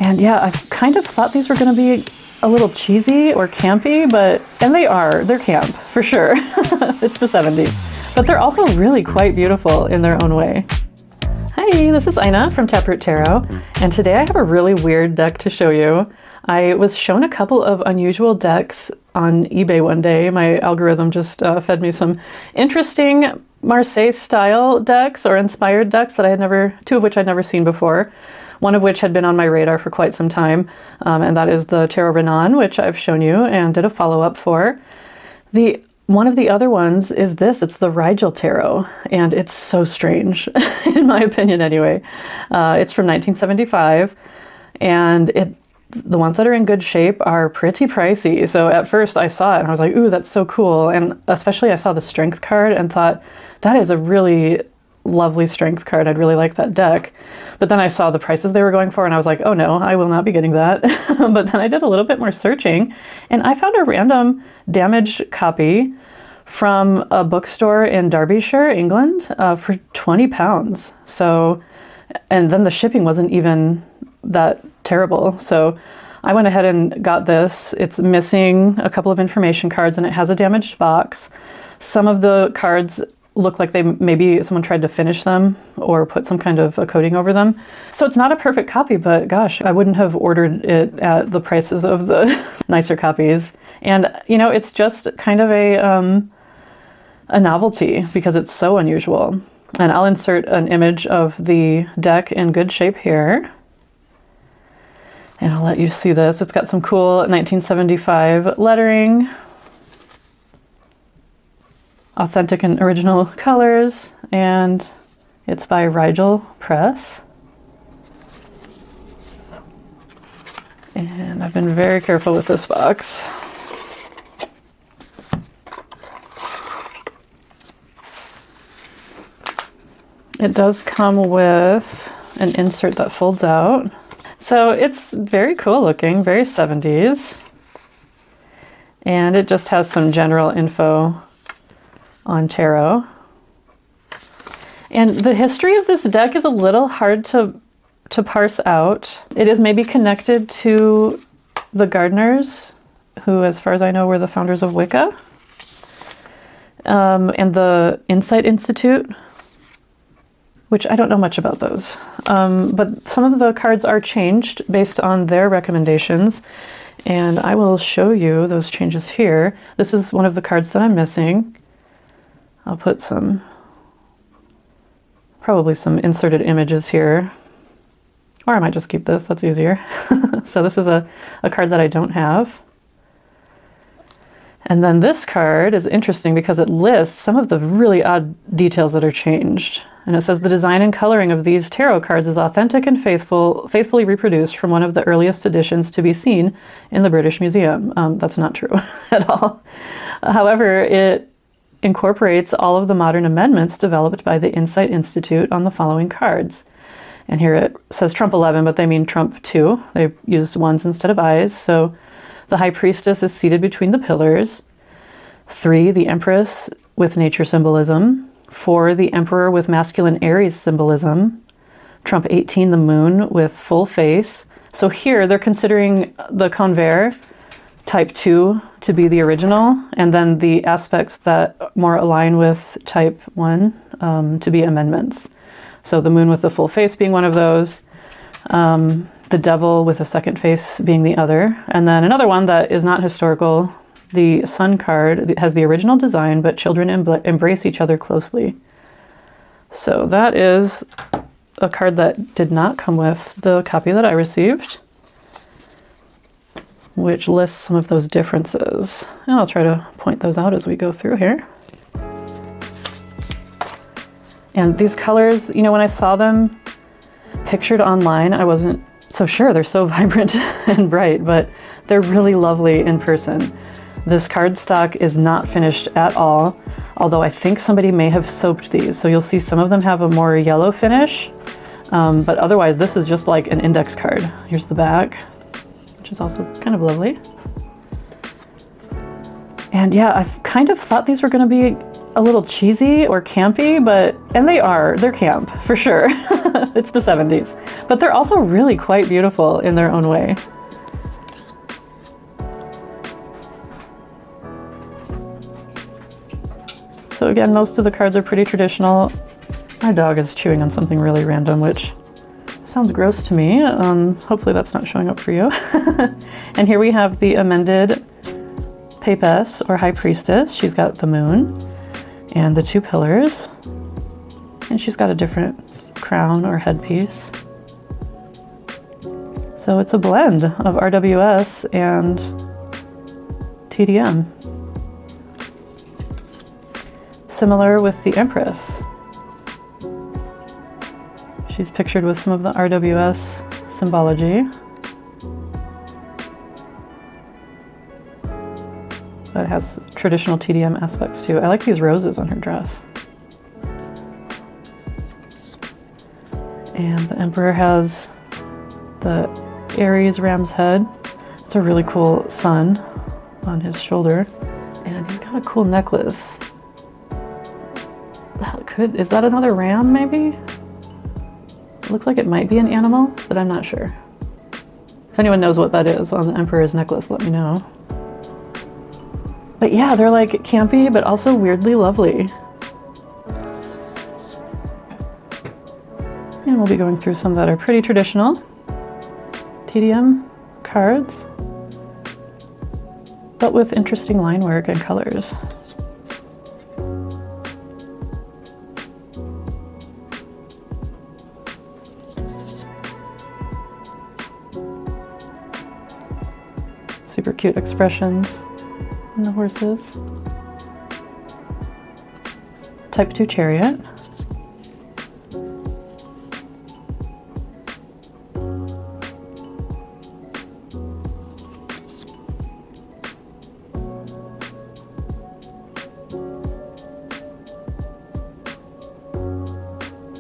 And yeah, I kind of thought these were going to be a little cheesy or campy, and they are. They're camp, for sure. It's the 70s. But they're also really quite beautiful in their own way. Hi, this is Ina from Taproot Tarot, and today I have a really weird deck to show you. I was shown a couple of unusual decks on eBay one day. My algorithm just fed me some interesting Marseille-style decks or inspired decks that two of which I'd never seen before. One of which had been on my radar for quite some time, and that is the Tarot Renan, which I've shown you and did a follow-up for. One of the other ones is this. It's the Rigel Tarot, and it's so strange, in my opinion anyway. It's from 1975, and the ones that are in good shape are pretty pricey. So at first I saw it and I was like, ooh, that's so cool. And especially I saw the strength card and thought, that is a really lovely strength card. I'd really like that deck. But then I saw the prices they were going for and I was like, oh no, I will not be getting that. But then I did a little bit more searching and I found a random damaged copy from a bookstore in Derbyshire, England, for £20. So, and then the shipping wasn't even that terrible. So I went ahead and got this. It's missing a couple of information cards and it has a damaged box. Some of the cards look like maybe someone tried to finish them or put some kind of a coating over them. So it's not a perfect copy, but gosh, I wouldn't have ordered it at the prices of the nicer copies. And you know, it's just kind of a novelty because it's so unusual. And I'll insert an image of the deck in good shape here. And I'll let you see this. It's got some cool 1975 lettering, authentic and original colors, and it's by Rigel Press. And I've been very careful with this box. It does come with an insert that folds out. So it's very cool looking, very 70s. And it just has some general info on tarot. And the history of this deck is a little hard to parse out. It is maybe connected to the Gardeners, who, as far as I know, were the founders of Wicca, and the Insight Institute, which I don't know much about those. But some of the cards are changed based on their recommendations, and I will show you those changes here. This is one of the cards that I'm missing. I'll put probably some inserted images here, or I might just keep this, that's easier. So this is a card that I don't have. And then this card is interesting because it lists some of the really odd details that are changed. And it says the design and coloring of these tarot cards is authentic and faithfully reproduced from one of the earliest editions to be seen in the British Museum. That's not true at all. However, it incorporates all of the modern amendments developed by the Insight Institute on the following cards. And here it says Trump 11, but they mean Trump 2. They used ones instead of I's. So the High Priestess is seated between the pillars. 3, the Empress with nature symbolism. 4, the Emperor with masculine Aries symbolism. Trump 18, the Moon with full face. So here they're considering the Convert type 2 to be the original, and then the aspects that more align with type 1 to be amendments. So the Moon with the full face being one of those, the Devil with a second face being the other, and then another one that is not historical, the Sun card has the original design, but children embrace each other closely. So that is a card that did not come with the copy that I received, which lists some of those differences. And I'll try to point those out as we go through here. And these colors, you know, when I saw them pictured online, I wasn't so sure. They're so vibrant and bright, but they're really lovely in person. This cardstock is not finished at all, although I think somebody may have soaped these. So you'll see some of them have a more yellow finish, but otherwise this is just like an index card. Here's the back, which is also kind of lovely. And yeah, I've kind of thought these were going to be a little cheesy or campy, and they are. They're camp, for sure. It's the 70s. But they're also really quite beautiful in their own way. So again, most of the cards are pretty traditional. My dog is chewing on something really random, which sounds gross to me. Hopefully that's not showing up for you. And here we have the amended Papess, or High Priestess. She's got the moon and the two pillars, and she's got a different crown or headpiece. So it's a blend of RWS and TDM. Similar with the Empress. She's pictured with some of the RWS symbology. But it has traditional TDM aspects too. I like these roses on her dress. And the Emperor has the Aries ram's head. It's a really cool sun on his shoulder. And he's got a cool necklace. Is that another ram maybe? It looks like it might be an animal, but I'm not sure. If anyone knows what that is on the Emperor's necklace, let me know. But yeah, they're like campy, but also weirdly lovely. And we'll be going through some that are pretty traditional TDM cards, but with interesting line work and colors. Super cute expressions in the horses. Type 2 chariot.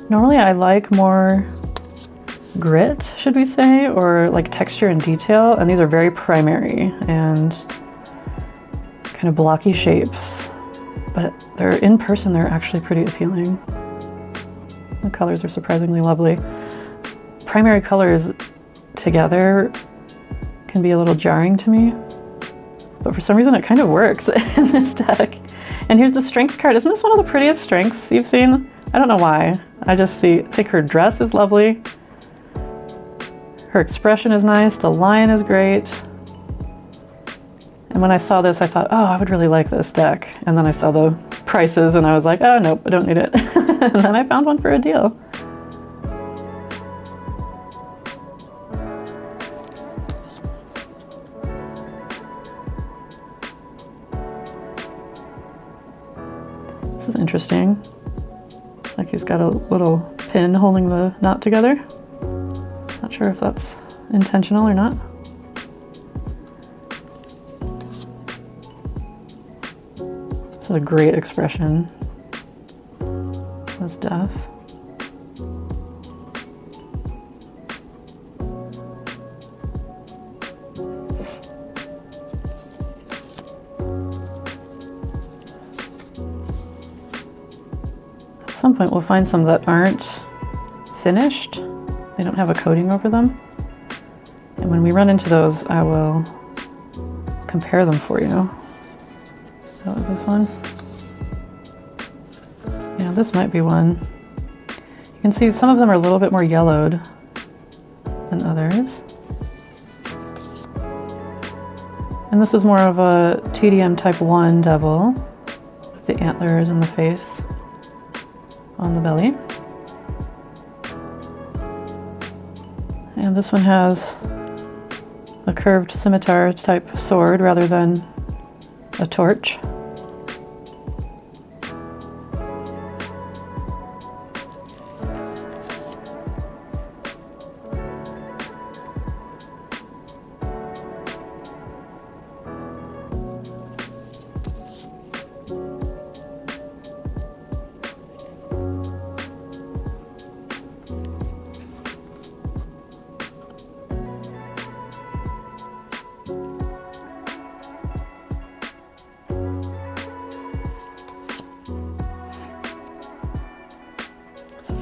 Normally I like more grit, should we say, or like texture and detail, and these are very primary and kind of blocky shapes, but they're in person, they're actually pretty appealing. The colors are surprisingly lovely. Primary colors together can be a little jarring to me, but for some reason it kind of works in this deck. And here's the strength card. Isn't this one of the prettiest strengths you've seen? I don't know why. I think her dress is lovely. Her expression is nice, the line is great. And when I saw this, I thought, oh, I would really like this deck. And then I saw the prices and I was like, oh, nope, I don't need it. And then I found one for a deal. This is interesting. It's like he's got a little pin holding the knot together. Not sure if that's intentional or not. This is a great expression. That's deaf. At some point we'll find some that aren't finished. They don't have a coating over them. And when we run into those, I will compare them for you. That was this one. Yeah, this might be one. You can see some of them are a little bit more yellowed than others. And this is more of a TDM type 1 devil with the antlers and the face on the belly. And this one has a curved scimitar type sword rather than a torch.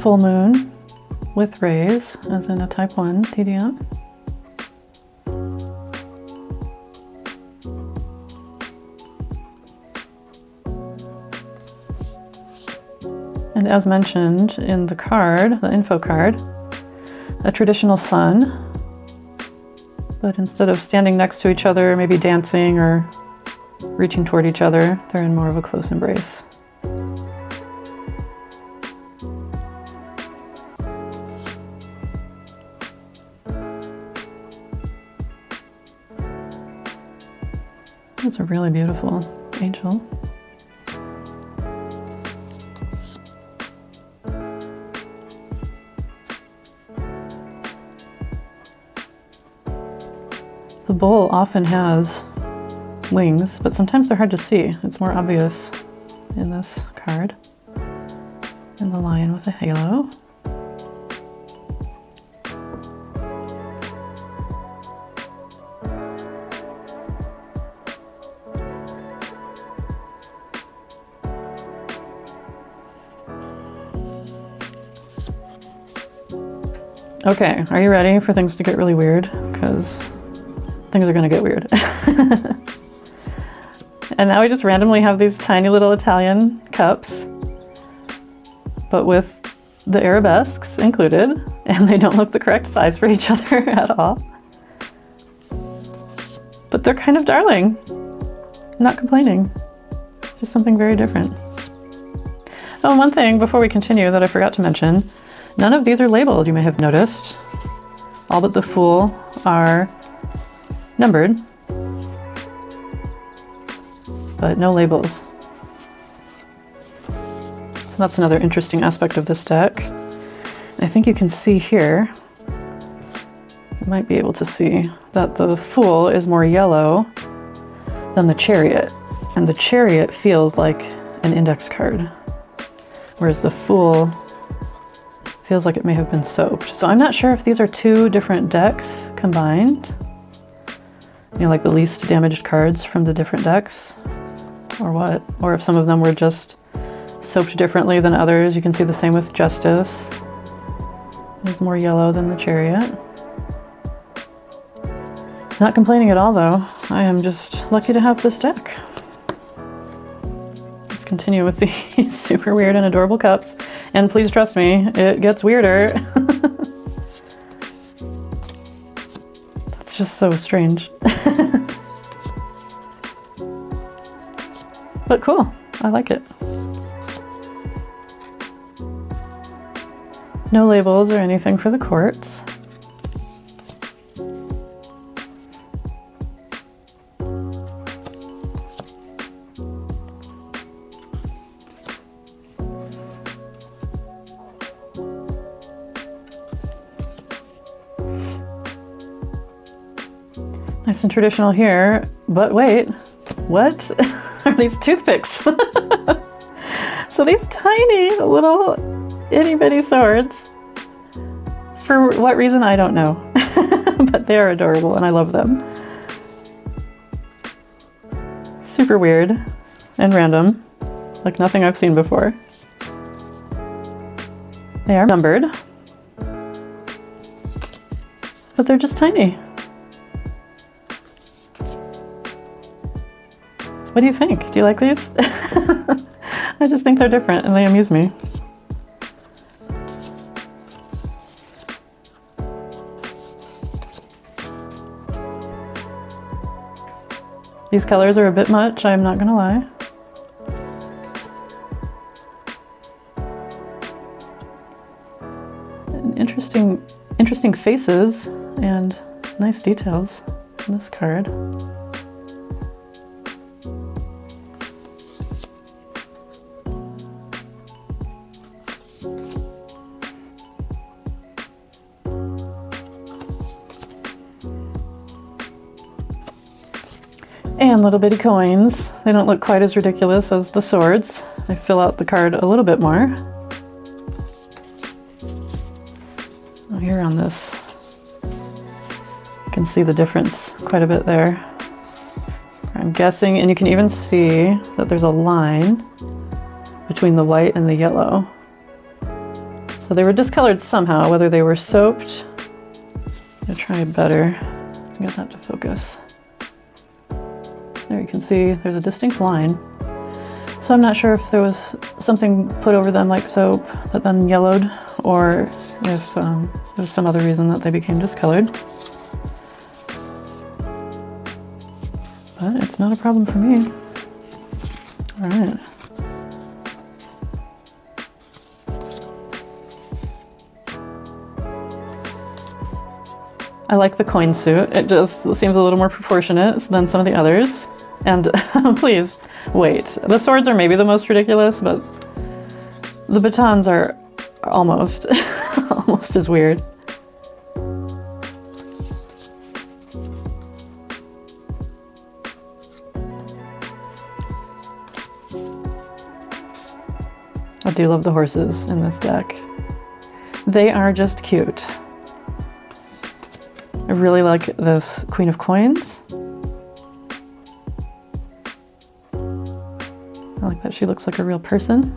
full moon with rays, as in a type 1 TDM. And as mentioned in the card, the info card, a traditional sun, but instead of standing next to each other, maybe dancing or reaching toward each other, they're in more of a close embrace. That's a really beautiful angel. The bull often has wings, but sometimes they're hard to see. It's more obvious in this card. And the lion with a halo. Okay, are you ready for things to get really weird? Because things are gonna get weird. And now we just randomly have these tiny little Italian cups, but with the arabesques included, and they don't look the correct size for each other at all. But they're kind of darling. I'm not complaining. Just something very different. Oh, and one thing before we continue that I forgot to mention, none of these are labeled, you may have noticed. All but the Fool are numbered, but no labels. So that's another interesting aspect of this deck. I think you can see here, you might be able to see that the Fool is more yellow than the Chariot, and the Chariot feels like an index card, whereas the Fool feels like it may have been soaped. So I'm not sure if these are two different decks combined, you know, like the least damaged cards from the different decks, or what, or if some of them were just soaped differently than others. You can see the same with Justice. It's more yellow than the Chariot. Not complaining at all though. I am just lucky to have this deck. Let's continue with these super weird and adorable cups. And please trust me, it gets weirder. That's just so strange. But cool, I like it. No labels or anything for the quartz. Nice and traditional here, but wait, what are these toothpicks? So these tiny little itty bitty swords, for what reason I don't know, but they are adorable and I love them. Super weird and random, like nothing I've seen before. They are numbered, but they're just tiny. What do you think? Do you like these? I just think they're different and they amuse me. These colors are a bit much, I'm not gonna lie. And interesting faces and nice details in this card. And little bitty coins. They don't look quite as ridiculous as the swords. They fill out the card a little bit more. Oh, here on this, you can see the difference quite a bit there. I'm guessing, and you can even see that there's a line between the white and the yellow. So they were discolored somehow, whether they were soaped. I'm gonna try better to get that to focus. There you can see there's a distinct line. So I'm not sure if there was something put over them like soap that then yellowed, or if there was some other reason that they became discolored. But it's not a problem for me. All right. I like the coin suit. It just seems a little more proportionate than some of the others. And please, wait. The swords are maybe the most ridiculous, but the batons are almost, almost as weird. I do love the horses in this deck. They are just cute. I really like this Queen of Coins. I like that she looks like a real person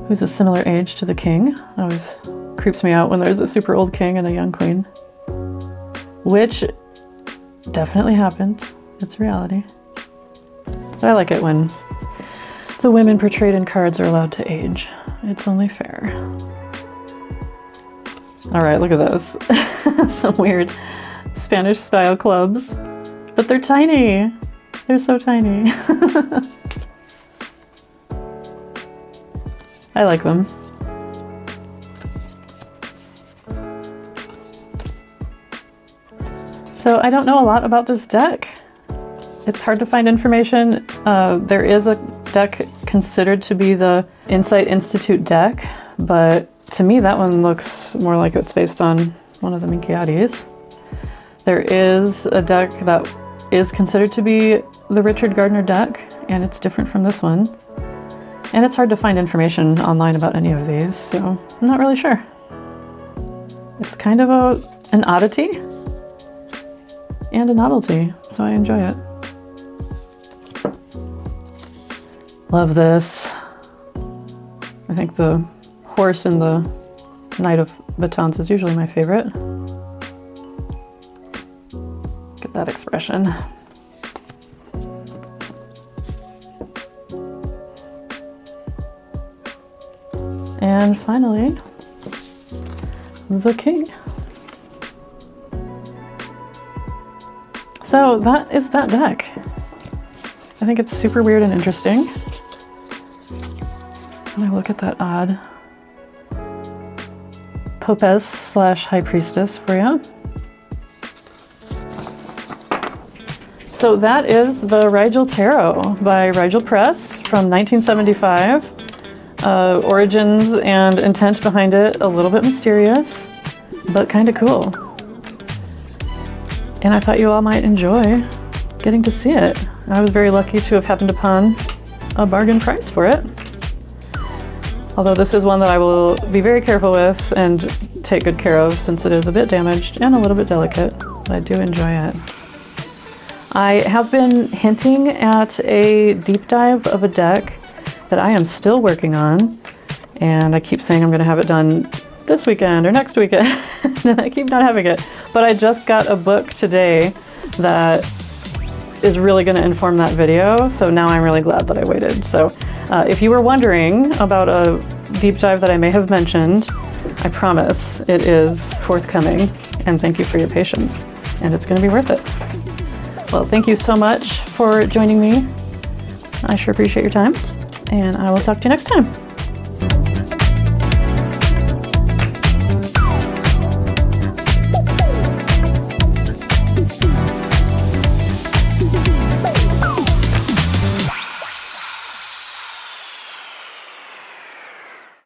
who's a similar age to the king. It always creeps me out when there's a super old king and a young queen, which definitely happened. It's reality. But I like it when the women portrayed in cards are allowed to age. It's only fair. All right, look at this. Some weird Spanish style clubs, but they're tiny. They're so tiny. I like them. So I don't know a lot about this deck. It's hard to find information. There is a deck considered to be the Insight Institute deck, but to me that one looks more like it's based on one of the Minchiadis. There is a deck that is considered to be the Richard Gardner deck, and it's different from this one. And it's hard to find information online about any of these, so I'm not really sure. It's kind of an oddity and a novelty, so I enjoy it. Love this. I think the horse in the Knight of Batons is usually my favorite. Get that expression. And finally, the king. So that is that deck. I think it's super weird and interesting. When I look at that odd Popez / High Priestess for you. So that is the Rigel Tarot by Rigel Press from 1975. Origins and intent behind it, a little bit mysterious, but kind of cool. And I thought you all might enjoy getting to see it. I was very lucky to have happened upon a bargain price for it. Although this is one that I will be very careful with and take good care of, since it is a bit damaged and a little bit delicate, but I do enjoy it. I have been hinting at a deep dive of a deck that I am still working on, and I keep saying I'm going to have it done this weekend or next weekend, and I keep not having it. But I just got a book today that is really going to inform that video, so now I'm really glad that I waited. So if you were wondering about a deep dive that I may have mentioned, I promise it is forthcoming, and thank you for your patience, and it's going to be worth it. Well, thank you so much for joining me. I sure appreciate your time, and I will talk to you next time.